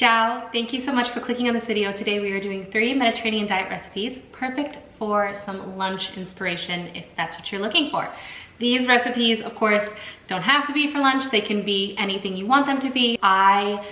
Ciao, thank you so much for clicking on this video. Today we are doing 3 Mediterranean diet recipes, perfect for some lunch inspiration if that's what you're looking for. These recipes, of course, don't have to be for lunch. They can be anything you want them to be. I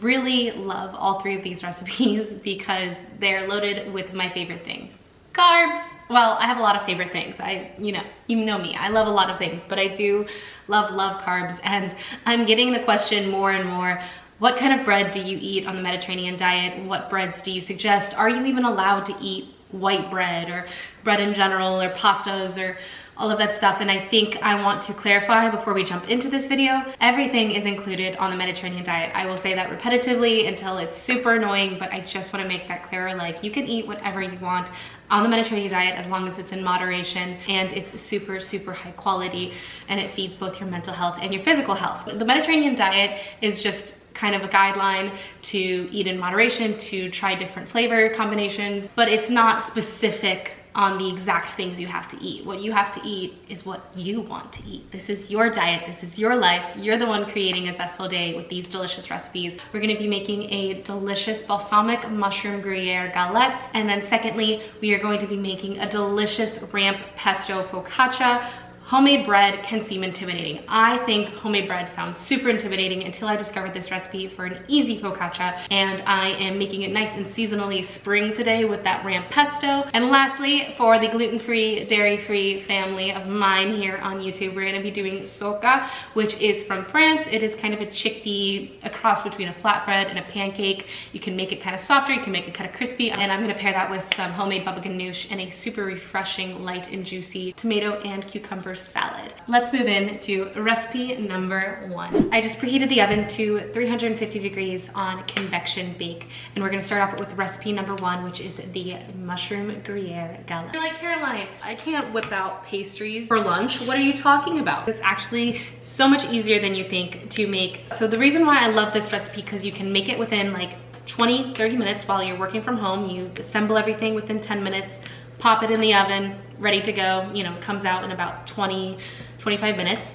really love all 3 of these recipes because they're loaded with my favorite thing. Carbs. Well, I have a lot of favorite things. You know me, I love a lot of things, but I do love carbs, and I'm getting the question more and more, what kind of bread do you eat on the Mediterranean diet? What breads do you suggest? Are you even allowed to eat white bread or bread in general or pastas or all of that stuff? And I think I want to clarify before we jump into this video, everything is included on the Mediterranean diet. I will say that repetitively until it's super annoying, but I just want to make that clear. Like, you can eat whatever you want on the Mediterranean diet as long as it's in moderation and it's super high quality and it feeds both your mental health and your physical health. The Mediterranean diet is just kind of a guideline to eat in moderation, to try different flavor combinations, but it's not specific on the exact things you have to eat. What you have to eat is what you want to eat. This is your diet, this is your life. You're the one creating a zestful day with these delicious recipes. We're gonna be making a delicious balsamic mushroom Gruyere galette. And then secondly, we are going to be making a delicious ramp pesto focaccia. Homemade bread can seem intimidating. I think homemade bread sounds super intimidating until I discovered this recipe for an easy focaccia, and I am making it nice and seasonally spring today with that ramp pesto. And lastly, for the gluten-free, dairy-free family of mine here on YouTube, we're gonna be doing socca, which is from France. It is kind of a chickpea, a cross between a flatbread and a pancake. You can make it kind of softer, you can make it kind of crispy, and I'm gonna pair that with some homemade baba ganoush and a super refreshing, light and juicy tomato and cucumber salad. Let's move in to recipe number 1. I just preheated the oven to 350 degrees on convection bake, and we're gonna start off with recipe number 1, which is the mushroom Gruyere galette. You're like, Caroline, I can't whip out pastries for lunch. What are you talking about? It's actually so much easier than you think to make. So the reason why I love this recipe, because you can make it within like 20-30 minutes while you're working from home. You assemble everything within 10 minutes, pop it in the oven, ready to go. You know, it comes out in about 20-25 minutes.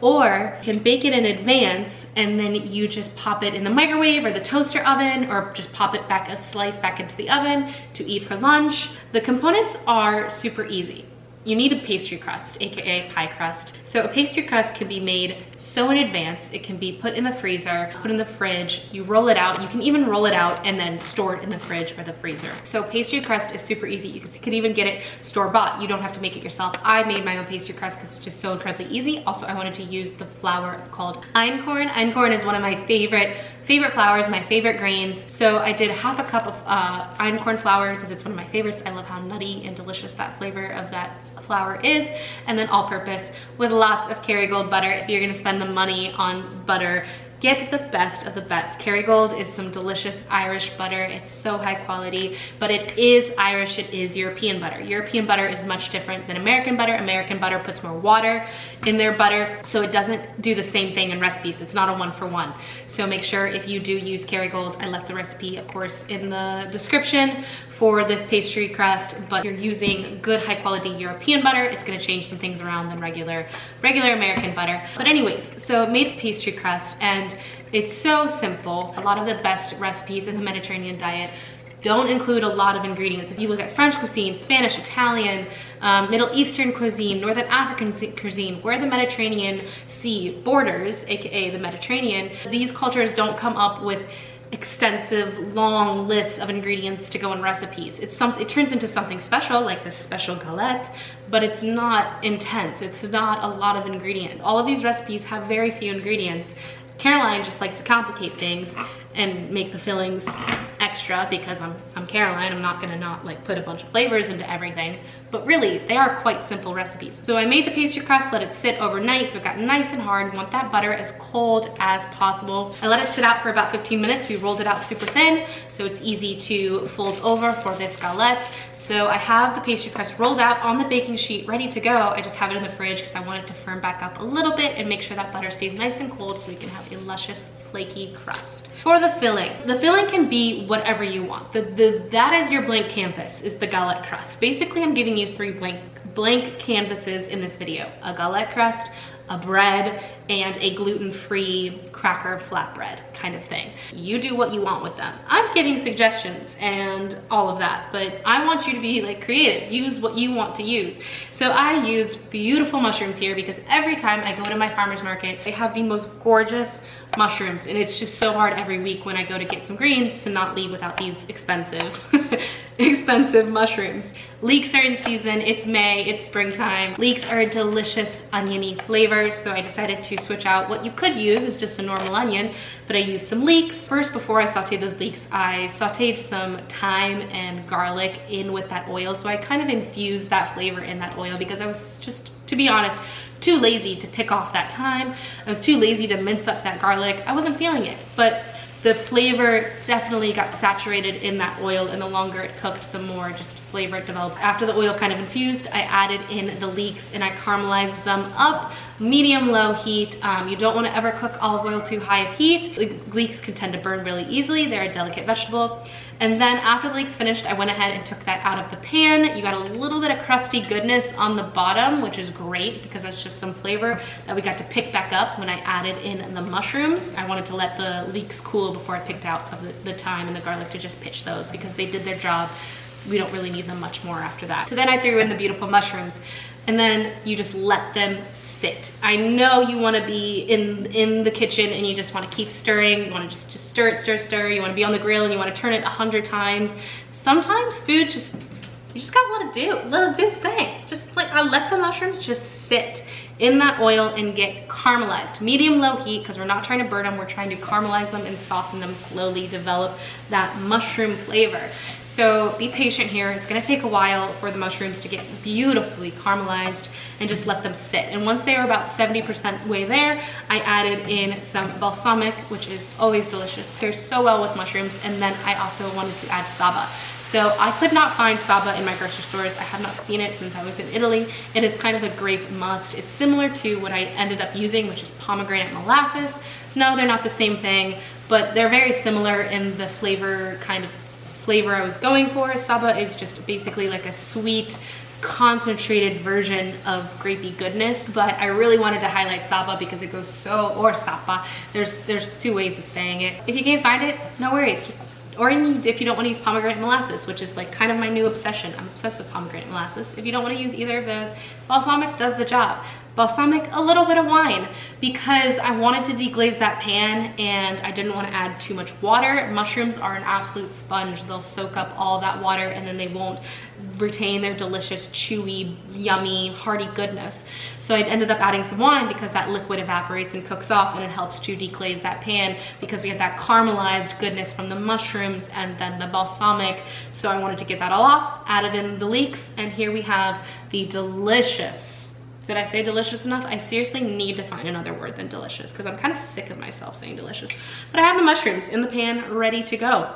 Or you can bake it in advance and then you just pop it in the microwave or the toaster oven, or just pop it back, a slice back into the oven to eat for lunch. The components are super easy. You need a pastry crust, aka pie crust. So a pastry crust can be made so in advance. It can be put in the freezer, put in the fridge, you roll it out. You can even roll it out and then store it in the fridge or the freezer. So pastry crust is super easy. You could even get it store-bought. You don't have to make it yourself. I made my own pastry crust because it's just so incredibly easy. Also, I wanted to use the flour called einkorn. Einkorn is one of my favorite flours, my favorite grains. So I did half a cup of einkorn flour because it's one of my favorites. I love how nutty and delicious that flavor of that flour is. And then all-purpose with lots of Kerrygold butter. If you're gonna spend the money on butter, get the best of the best. Kerrygold is some delicious Irish butter. It's so high quality, but it is Irish, it is European butter. European butter is much different than American butter. American butter puts more water in their butter, so it doesn't do the same thing in recipes. It's not a 1-for-1. So make sure if you do use Kerrygold, I left the recipe, of course, in the description for this pastry crust, but you're using good high quality European butter, it's gonna change some things around than regular American butter. But anyways, so I made the pastry crust and it's so simple. A lot of the best recipes in the Mediterranean diet don't include a lot of ingredients. If you look at French cuisine, Spanish, Italian, Middle Eastern cuisine, Northern African cuisine, where the Mediterranean Sea borders, aka the Mediterranean, these cultures don't come up with extensive, long lists of ingredients to go in recipes. It turns into something special, like this special galette, but it's not intense. It's not a lot of ingredients. All of these recipes have very few ingredients. Caroline just likes to complicate things and make the fillings extra because I'm Caroline. I'm not gonna not like put a bunch of flavors into everything, but really they are quite simple recipes. So I made the pastry crust, let it sit overnight so it got nice and hard. We want that butter as cold as possible. I let it sit out for about 15 minutes. We rolled it out super thin so it's easy to fold over for this galette. So I have the pastry crust rolled out on the baking sheet, ready to go. I just have it in the fridge because I want it to firm back up a little bit and make sure that butter stays nice and cold so we can have a luscious, flaky crust. For the filling can be whatever you want. That is your blank canvas, is the galette crust. Basically, I'm giving you 3 blank canvases in this video. A galette crust, a bread, and a gluten-free cracker flatbread kind of thing. You do what you want with them. I'm giving suggestions and all of that, but I want you to be like creative. Use what you want to use. So I used beautiful mushrooms here because every time I go to my farmer's market, they have the most gorgeous mushrooms, and it's just so hard every week when I go to get some greens to not leave without these expensive expensive mushrooms. Leeks are in season. It's May, it's springtime. Leeks are a delicious oniony flavor, so I decided to switch out. What you could use is just a normal onion, but I used some leeks. First, before I sauteed those leeks, I sauteed some thyme and garlic in with that oil, so I kind of infused that flavor in that oil because I was just, to be honest, too lazy to pick off that thyme. I was too lazy to mince up that garlic. I wasn't feeling it, but the flavor definitely got saturated in that oil, and the longer it cooked, the more just flavor it developed. After the oil kind of infused, I added in the leeks and I caramelized them up, medium-low heat. You don't want to ever cook olive oil too high of heat. Leeks can tend to burn really easily. They're a delicate vegetable. And then after the leeks finished, I went ahead and took that out of the pan. You got a little bit of crusty goodness on the bottom, which is great because that's just some flavor that we got to pick back up when I added in the mushrooms. I wanted to let the leeks cool before I picked out of the thyme and the garlic to just pitch those because they did their job. We don't really need them much more after that. So then I threw in the beautiful mushrooms, and then you just let them sit. I know you want to be in the kitchen and you just want to keep stirring. You want to just stir it, stir. You want to be on the grill and you want to turn it 100 times. Sometimes food you just gotta let it do its thing. Just like I let the mushrooms just sit in that oil and get caramelized. Medium-low heat, because we're not trying to burn them, we're trying to caramelize them and soften them slowly, develop that mushroom flavor. So be patient here. It's gonna take a while for the mushrooms to get beautifully caramelized, and just let them sit. And once they are about 70% way there, I added in some balsamic, which is always delicious. Pairs so well with mushrooms. And then I also wanted to add saba. So I could not find saba in my grocery stores. I have not seen it since I was in Italy. It is kind of a grape must. It's similar to what I ended up using, which is pomegranate molasses. No, they're not the same thing, but they're very similar in the flavor I was going for. Saba is just basically like a sweet, concentrated version of grapey goodness, but I really wanted to highlight saba because it goes so, or sapa. There's two ways of saying it. If you can't find it, no worries. Or if you don't want to use pomegranate molasses, which is like kind of my new obsession. I'm obsessed with pomegranate molasses. If you don't want to use either of those, balsamic does the job. Balsamic, a little bit of wine, because I wanted to deglaze that pan and I didn't want to add too much water. Mushrooms are an absolute sponge. They'll soak up all that water and then they won't retain their delicious, chewy, yummy, hearty goodness. So I ended up adding some wine because that liquid evaporates and cooks off, and it helps to deglaze that pan because we had that caramelized goodness from the mushrooms and then the balsamic. So I wanted to get that all off, added in the leeks, and here we have the delicious. Did I say delicious enough? I seriously need to find another word than delicious because I'm kind of sick of myself saying delicious. But I have the mushrooms in the pan ready to go.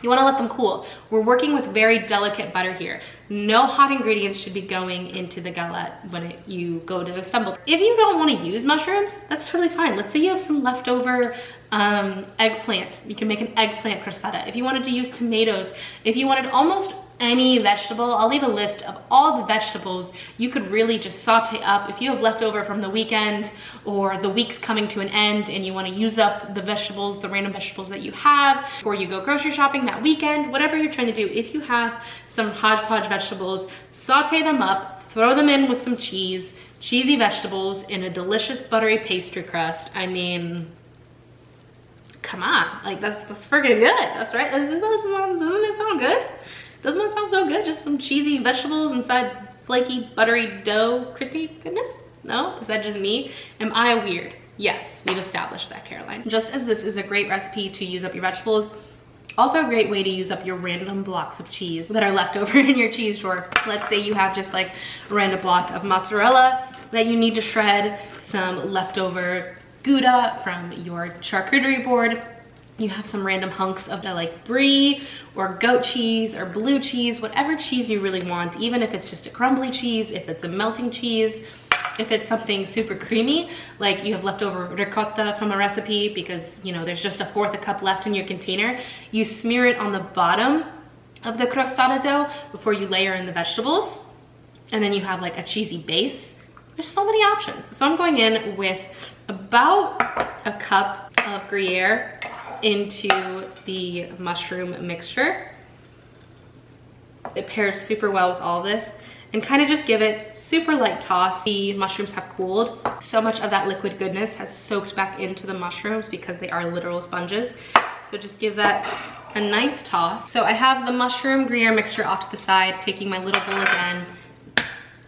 You want to let them cool. We're working with very delicate butter here. No hot ingredients should be going into the galette when you go to assemble. If you don't want to use mushrooms, that's totally fine. Let's say you have some leftover eggplant. You can make an eggplant crostata. If you wanted to use tomatoes, if you wanted almost any vegetable, I'll leave a list of all the vegetables you could really just saute up. If you have leftover from the weekend or the week's coming to an end and you want to use up the vegetables, the random vegetables that you have before you go grocery shopping that weekend, whatever you're trying to do, if you have some hodgepodge vegetables, saute them up, throw them in with some cheese, cheesy vegetables in a delicious buttery pastry crust. I mean, come on, like that's freaking good. That's right. Doesn't it sound good? Doesn't that sound so good? Just some cheesy vegetables inside flaky, buttery dough, crispy goodness? No? Is that just me? Am I weird? Yes, we've established that, Caroline. Just as this is a great recipe to use up your vegetables, also a great way to use up your random blocks of cheese that are left over in your cheese drawer. Let's say you have just like a random block of mozzarella that you need to shred, some leftover Gouda from your charcuterie board. You have some random hunks of like brie or goat cheese or blue cheese, whatever cheese you really want, even if it's just a crumbly cheese, if it's a melting cheese, if it's something super creamy, like you have leftover ricotta from a recipe because, you know, there's just a fourth a cup left in your container, you smear it on the bottom of the crostata dough before you layer in the vegetables, and then you have like a cheesy base. There's so many options. So I'm going in with about a cup of Gruyere into the mushroom mixture. It pairs super well with all this, and kind of just give it super light toss. The mushrooms have cooled. So much of that liquid goodness has soaked back into the mushrooms because they are literal sponges. So just give that a nice toss. So I have the mushroom Gruyere mixture off to the side, taking my little bowl again,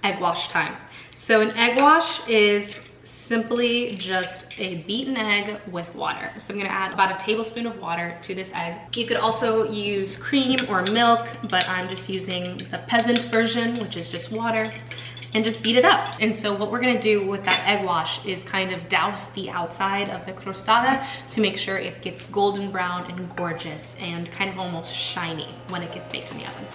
egg wash time. So an egg wash is simply just a beaten egg with water. So I'm gonna add about a tablespoon of water to this egg. You could also use cream or milk, but I'm just using the peasant version, which is just water, and just beat it up. And so what we're gonna do with that egg wash is kind of douse the outside of the crostada to make sure it gets golden brown and gorgeous and kind of almost shiny when it gets baked in the oven.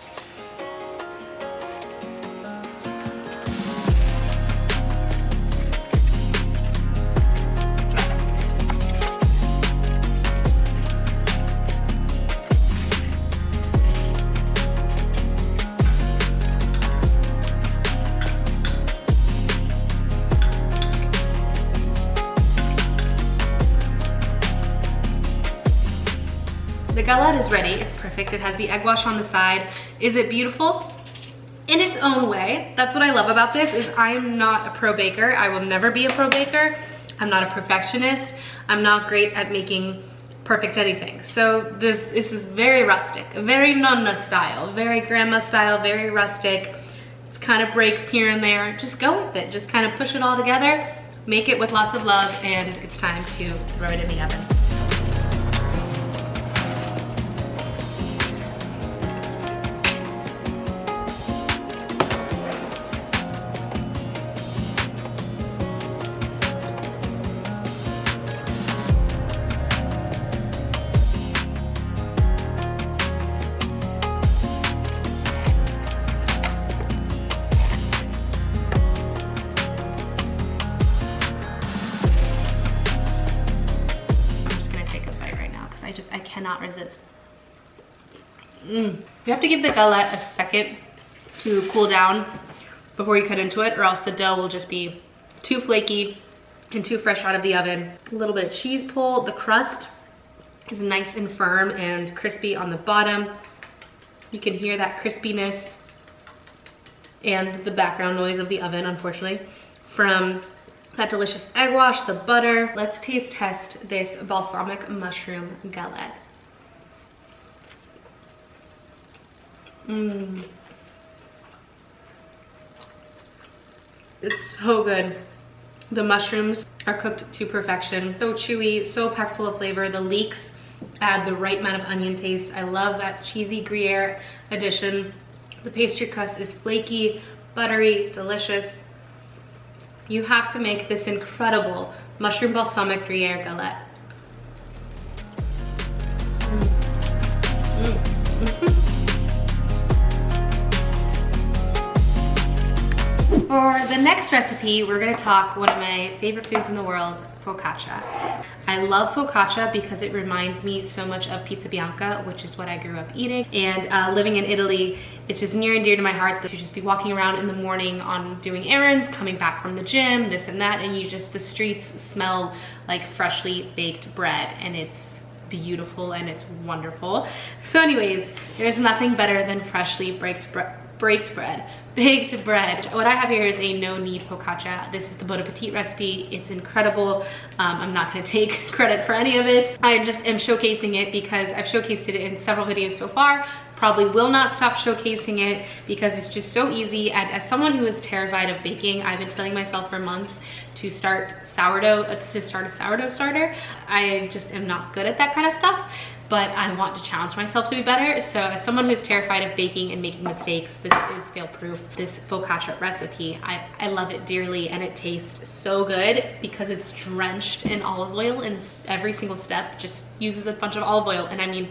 The galette is ready, it's perfect. It has the egg wash on the side. Is it beautiful? In its own way. That's what I love about this, is I'm not a pro baker. I will never be a pro baker. I'm not a perfectionist. I'm not great at making perfect anything. So this is very rustic, very nonna style, very grandma style, very rustic. It's kind of breaks here and there. Just go with it. Just kind of push it all together, make it with lots of love, and it's time to throw it in the oven. I cannot resist. You have to give the galette a second to cool down before you cut into it, or else the dough will just be too flaky and too fresh out of the oven. A little bit of cheese pull. The crust is nice and firm and crispy on the bottom. You can hear that crispiness and the background noise of the oven, unfortunately, from that delicious egg wash, the butter. Let's taste test this balsamic mushroom galette. It's so good. The mushrooms are cooked to perfection. So chewy, so packed full of flavor. The leeks add the right amount of onion taste. I love that cheesy Gruyere addition. The pastry crust is flaky, buttery, delicious. You have to make this incredible mushroom balsamic Gruyere galette. For the next recipe, we're gonna talk one of my favorite foods in the world, focaccia. I love focaccia because it reminds me so much of pizza bianca, which is what I grew up eating. And living in Italy, it's just near and dear to my heart that you just be walking around in the morning on doing errands, coming back from the gym, this and that, and the streets smell like freshly baked bread, and it's beautiful and it's wonderful. So anyways, there's nothing better than freshly baked bread. What I have here is a no-knead focaccia. This is the Bon Appetit recipe. It's incredible. I'm not gonna take credit for any of it. I just am showcasing it because I've showcased it in several videos so far. Probably will not stop showcasing it because it's just so easy. And as someone who is terrified of baking, I've been telling myself for months to start a sourdough starter. I just am not good at that kind of stuff, but I want to challenge myself to be better. So as someone who's terrified of baking and making mistakes, this is fail-proof. This focaccia recipe, I love it dearly, and it tastes so good because it's drenched in olive oil, and every single step just uses a bunch of olive oil. And I mean,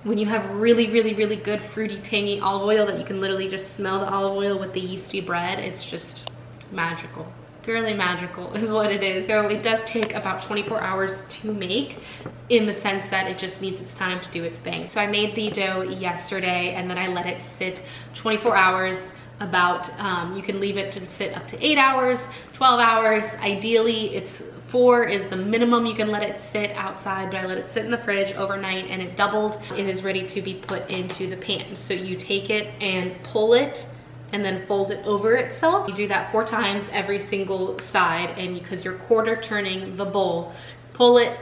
when you have really, really, really good fruity, tangy olive oil that you can literally just smell the olive oil with the yeasty bread, it's just magical. Purely magical is what it is. So it does take about 24 hours to make, in the sense that it just needs its time to do its thing. So I made the dough yesterday, and then I let it sit 24 hours about, you can leave it to sit up to 8 hours, 12 hours. Ideally, it's 4 is the minimum you can let it sit outside, but I let it sit in the fridge overnight and it doubled. It is ready to be put into the pan. So you take it and pull it and then fold it over itself. You do that 4 times every single side, and because you're quarter turning the bowl, pull it,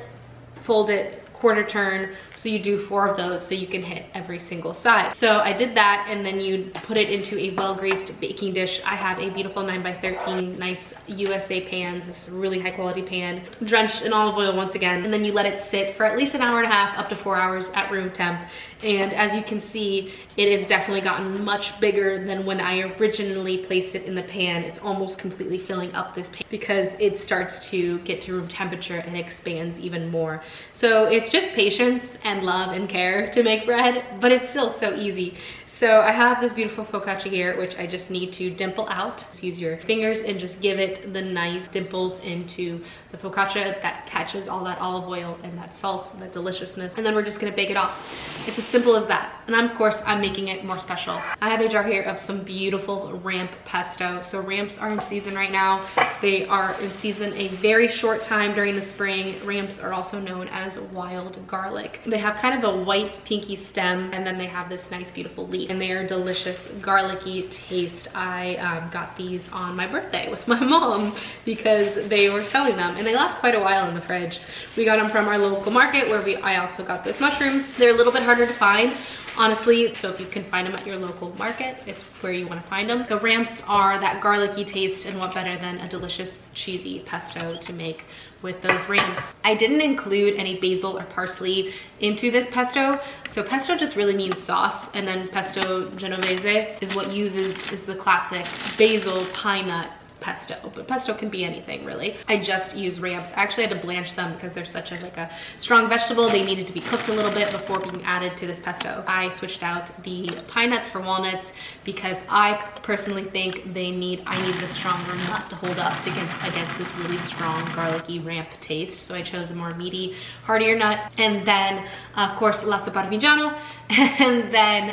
fold it, quarter turn, so you do 4 of those so you can hit every single side. So I did that, and then you put it into a well-greased baking dish. I have a beautiful 9x13 nice USA pans, this really high quality pan, drenched in olive oil once again, and then you let it sit for at least an hour and a half up to 4 hours at room temp. And as you can see, it has definitely gotten much bigger than when I originally placed it in the pan. It's almost completely filling up this pan because it starts to get to room temperature and expands even more. So it's just patience and love and care to make bread, but it's still so easy. So I have this beautiful focaccia here, which I just need to dimple out. Just use your fingers and just give it the nice dimples into the focaccia that catches all that olive oil and that salt, that deliciousness. And then we're just gonna bake it off. It's as simple as that. And of course, I'm making it more special. I have a jar here of some beautiful ramp pesto. So ramps are in season right now. They are in season a very short time during the spring. Ramps are also known as wild garlic. They have kind of a white pinky stem, and then they have this nice beautiful leaf. And they are delicious, garlicky taste. I got these on my birthday with my mom because they were selling them, and they last quite a while in the fridge. We got them from our local market where I also got those mushrooms. They're a little bit harder to find, honestly, so if you can find them at your local market, it's where you want to find them. So ramps are that garlicky taste, and what better than a delicious cheesy pesto to make with those ramps. I didn't include any basil or parsley into this pesto. So pesto just really means sauce, and then pesto genovese is what is the classic basil pine nut pesto, but pesto can be anything really. I just use ramps. I actually had to blanch them because they're such a strong vegetable. They needed to be cooked a little bit before being added to this pesto. I switched out the pine nuts for walnuts because I personally think I need the stronger nut to hold up against this really strong garlicky ramp taste. So I chose a more meaty, heartier nut, and then of course lots of parmigiano, and then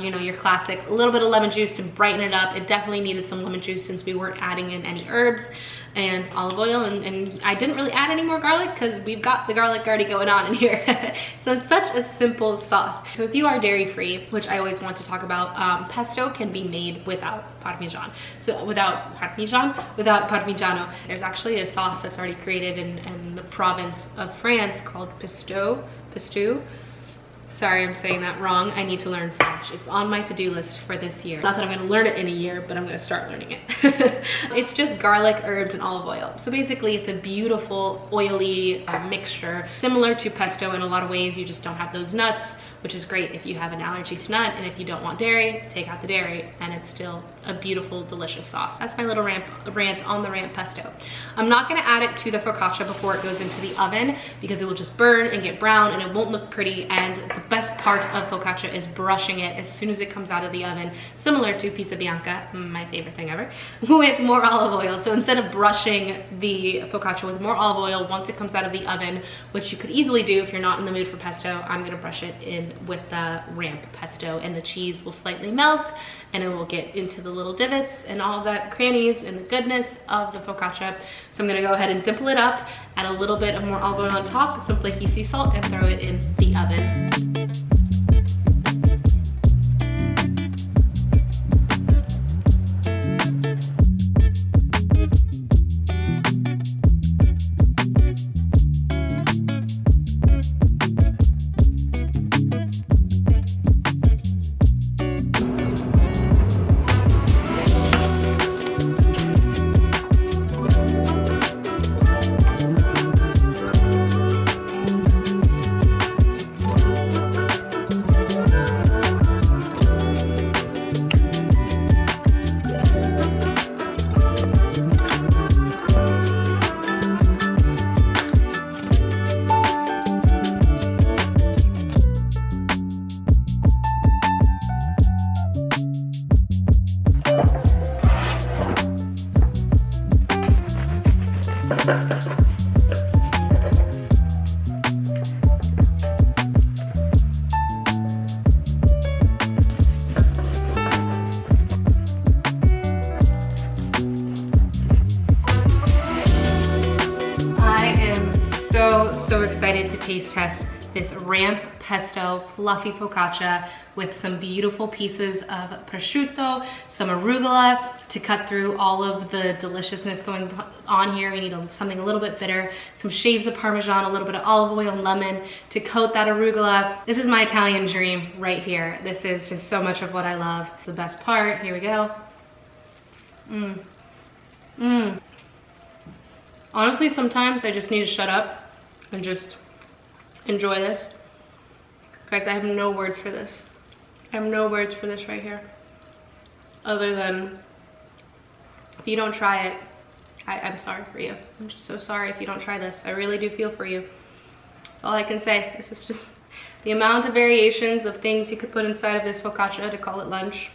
you know, your classic, a little bit of lemon juice to brighten it up. It definitely needed some lemon juice since we weren't adding in any herbs, and olive oil, and I didn't really add any more garlic because we've got the garlic already going on in here. So it's such a simple sauce. So if you are dairy free, which I always want to talk about, pesto can be made without parmesan. So without parmigiano. There's actually a sauce that's already created in the province of France called pesto. Sorry, I'm saying that wrong. I need to learn French. It's on my to-do list for this year. Not that I'm gonna learn it in a year, but I'm gonna start learning it. It's just garlic, herbs, and olive oil. So basically it's a beautiful, oily mixture. Similar to pesto in a lot of ways, you just don't have those nuts, which is great if you have an allergy to nut, and if you don't want dairy, take out the dairy, and it's still a beautiful, delicious sauce. That's my little rant on the ramp pesto. I'm not gonna add it to the focaccia before it goes into the oven because it will just burn and get brown and it won't look pretty, and the best part of focaccia is brushing it as soon as it comes out of the oven, similar to pizza bianca, my favorite thing ever, with more olive oil. So instead of brushing the focaccia with more olive oil once it comes out of the oven, which you could easily do if you're not in the mood for pesto, I'm gonna brush it in with the ramp pesto, and the cheese will slightly melt and it will get into the little divots and all of that crannies and the goodness of the focaccia. So I'm gonna go ahead and dimple it up, add a little bit of more olive oil on top, some flaky sea salt, and throw it in the oven. taste test this ramp pesto fluffy focaccia with some beautiful pieces of prosciutto, some arugula to cut through all of the deliciousness going on here. We need something a little bit bitter, some shaves of Parmesan, a little bit of olive oil and lemon to coat that arugula. This is my Italian dream right here. This is just so much of what I love. The best part, here we go. Honestly, sometimes I just need to shut up and just enjoy this. Guys, I have no words for this. I have no words for this right here. Other than, if you don't try it, I'm sorry for you. I'm just so sorry if you don't try this. I really do feel for you. That's all I can say. This is just the amount of variations of things you could put inside of this focaccia to call it lunch.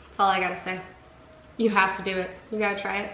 That's all I gotta say. You have to do it. You gotta try it.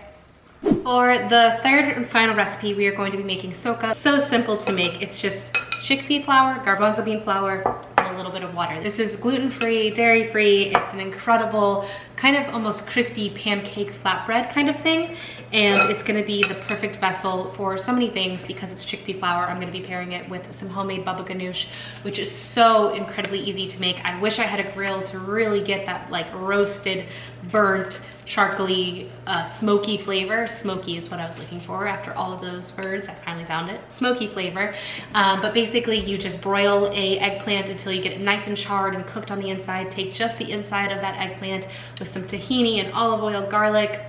For the third and final recipe, we are going to be making socca. So simple to make. It's just chickpea flour, garbanzo bean flour, and a little bit of water. This is gluten-free, dairy-free. It's an incredible, kind of almost crispy pancake flatbread kind of thing. And it's gonna be the perfect vessel for so many things. Because it's chickpea flour, I'm gonna be pairing it with some homemade baba ghanoush, which is so incredibly easy to make. I wish I had a grill to really get that like roasted, burnt, charcoaly, smoky flavor. Smoky is what I was looking for after all of those words. I finally found it. Smoky flavor. But basically you just broil a eggplant until you get it nice and charred and cooked on the inside. Take just the inside of that eggplant with some tahini and olive oil, garlic,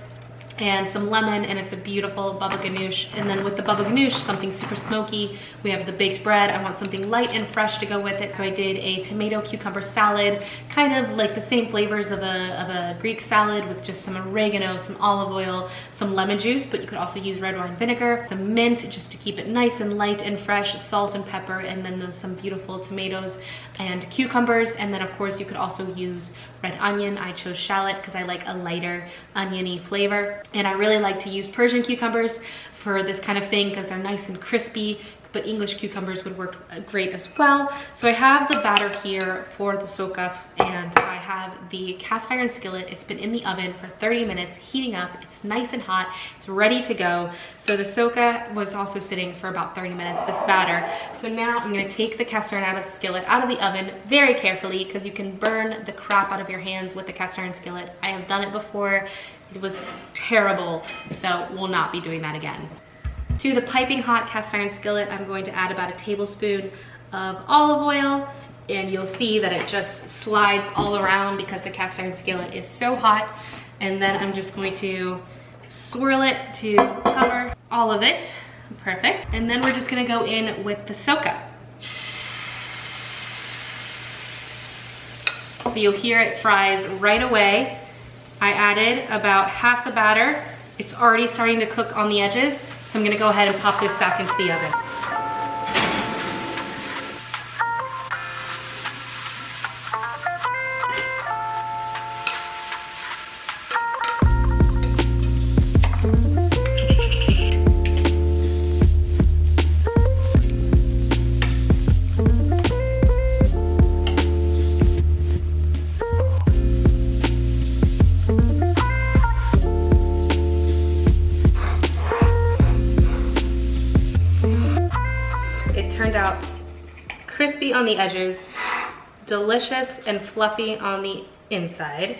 and some lemon, and it's a beautiful baba ghanoush. And then with the baba ghanoush, something super smoky. We have the baked bread. I want something light and fresh to go with it, so I did a tomato cucumber salad, kind of like the same flavors of a Greek salad with just some oregano, some olive oil, some lemon juice, but you could also use red wine vinegar, some mint just to keep it nice and light and fresh, salt and pepper, and then there's some beautiful tomatoes and cucumbers. And then of course you could also use red onion. I chose shallot because I like a lighter oniony flavor. And I really like to use Persian cucumbers for this kind of thing because they're nice and crispy, but English cucumbers would work great as well. So I have the batter here for the socca, and I have the cast iron skillet. It's been in the oven for 30 minutes, heating up. It's nice and hot. It's ready to go. So the socca was also sitting for about 30 minutes, this batter. So now I'm gonna take the cast iron out of the skillet, out of the oven very carefully, because you can burn the crap out of your hands with the cast iron skillet. I have done it before. It was terrible, so we'll not be doing that again. To the piping hot cast iron skillet, I'm going to add about a tablespoon of olive oil, and you'll see that it just slides all around because the cast iron skillet is so hot. And then I'm just going to swirl it to cover all of it. Perfect. And then we're just gonna go in with the socca. So you'll hear it fries right away. I added about half the batter. It's already starting to cook on the edges, so I'm gonna go ahead and pop this back into the oven. Turned out crispy on the edges, delicious and fluffy on the inside.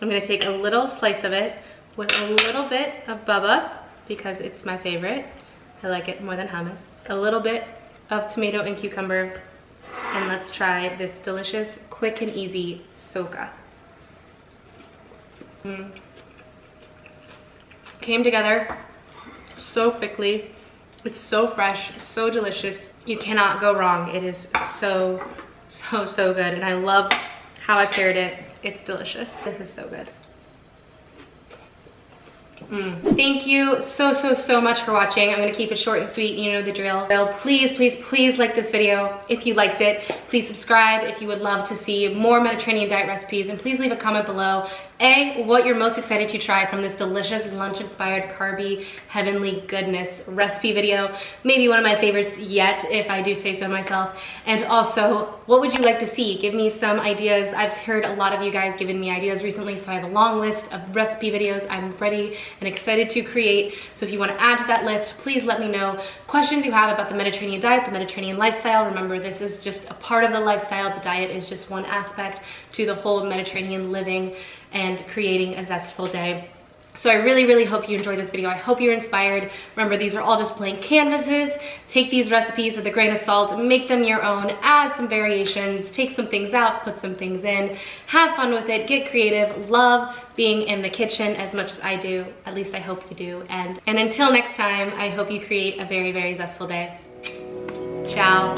I'm gonna take a little slice of it with a little bit of baba because it's my favorite. I like it more than hummus. A little bit of tomato and cucumber, and let's try this delicious, quick and easy socca. Came together so quickly. It's so fresh, so delicious. You cannot go wrong. It is so good. And I love how I paired it. It's delicious. This is so good. Thank you so much for watching. I'm gonna keep it short and sweet. You know the drill. Please like this video if you liked it. Please subscribe if you would love to see more Mediterranean diet recipes, and please leave a comment below A, what you're most excited to try from this delicious lunch-inspired carby heavenly goodness recipe video. Maybe one of my favorites yet, if I do say so myself. And also, what would you like to see? Give me some ideas. I've heard a lot of you guys giving me ideas recently, so I have a long list of recipe videos I'm ready and excited to create. So if you want to add to that list, please let me know. Questions you have about the Mediterranean diet, the Mediterranean lifestyle. Remember, this is just a part of the lifestyle. The diet is just one aspect to the whole Mediterranean living and creating a zestful day. So I really, really hope you enjoyed this video. I hope you're inspired. Remember, these are all just blank canvases. Take these recipes with a grain of salt, make them your own, add some variations, take some things out, put some things in, have fun with it, get creative, love being in the kitchen as much as I do. At least I hope you do. And until next time, I hope you create a very, very zestful day. Ciao.